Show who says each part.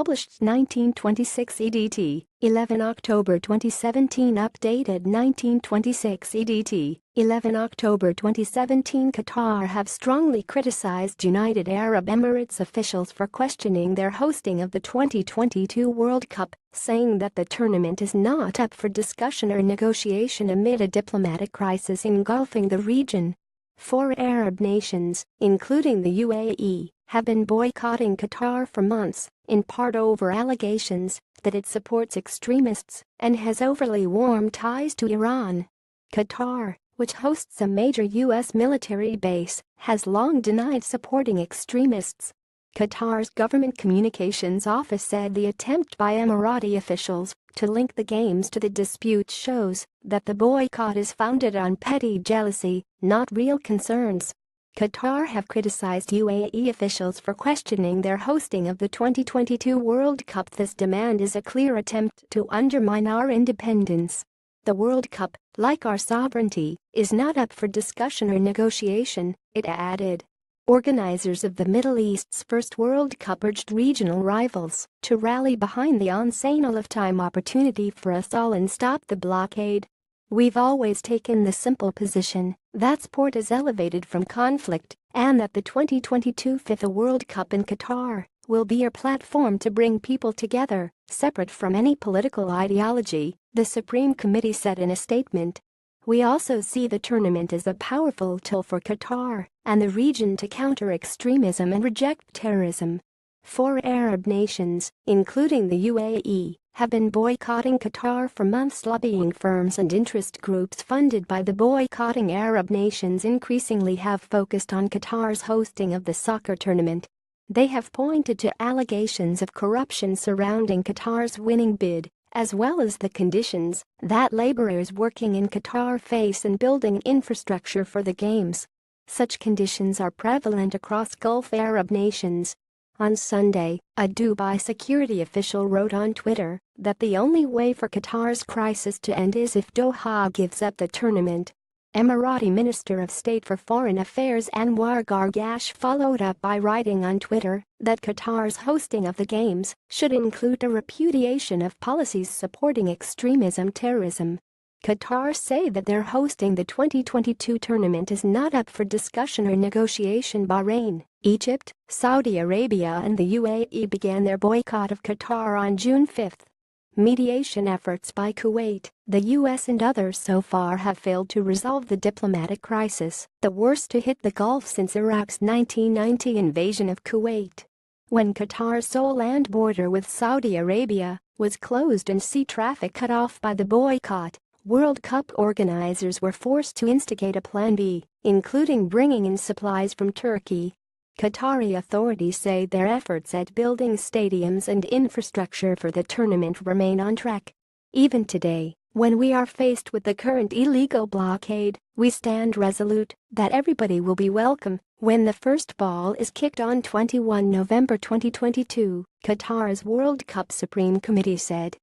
Speaker 1: published 1926 EDT, 11 October 2017 updated 1926 EDT, 11 October 2017 Qatar have strongly criticized United Arab Emirates officials for questioning their hosting of the 2022 World Cup, saying that the tournament is not up for discussion or negotiation amid a diplomatic crisis engulfing the region. 4 Arab nations, including the UAE, have been boycotting Qatar for months, in part over allegations that it supports extremists and has overly warm ties to Iran. Qatar, which hosts a major U.S. military base, has long denied supporting extremists. Qatar's Government Communications Office said the attempt by Emirati officials to link the games to the dispute shows that the boycott is founded on petty jealousy, not real concerns. Qatar have criticized UAE officials for questioning their hosting of the 2022 World Cup. This demand is a clear attempt to undermine our independence. The World Cup, like our sovereignty, is not up for discussion or negotiation, it added. Organizers of the Middle East's first World Cup urged regional rivals to rally behind the once-in-a-lifetime opportunity for us all and stop the blockade. We've always taken the simple position that sport is elevated from conflict and that the 2022 FIFA World Cup in Qatar will be a platform to bring people together, separate from any political ideology, the Supreme Committee said in a statement. We also see the tournament as a powerful tool for Qatar and the region to counter extremism and reject terrorism. 4 Arab nations, including the UAE, have been boycotting Qatar for months. Lobbying firms and interest groups funded by the boycotting Arab nations increasingly have focused on Qatar's hosting of the soccer tournament. They have pointed to allegations of corruption surrounding Qatar's winning bid, as well as the conditions that laborers working in Qatar face in building infrastructure for the games. Such conditions are prevalent across Gulf Arab nations. On Sunday, a Dubai security official wrote on Twitter that the only way for Qatar's crisis to end is if Doha gives up the tournament. Emirati Minister of State for Foreign Affairs Anwar Gargash followed up by writing on Twitter that Qatar's hosting of the games should include a repudiation of policies supporting extremism terrorism. Qatar say that their hosting the 2022 tournament is not up for discussion or negotiation. Bahrain, Egypt, Saudi Arabia and the UAE began their boycott of Qatar on June 5. Mediation efforts by Kuwait, the US and others so far have failed to resolve the diplomatic crisis, the worst to hit the Gulf since Iraq's 1990 invasion of Kuwait. When Qatar's sole land border with Saudi Arabia was closed and sea traffic cut off by the boycott, World Cup organizers were forced to instigate a plan B, including bringing in supplies from Turkey. Qatari authorities say their efforts at building stadiums and infrastructure for the tournament remain on track. Even today, when we are faced with the current illegal blockade, we stand resolute that everybody will be welcome when the first ball is kicked on 21 November 2022, Qatar's World Cup Supreme Committee said.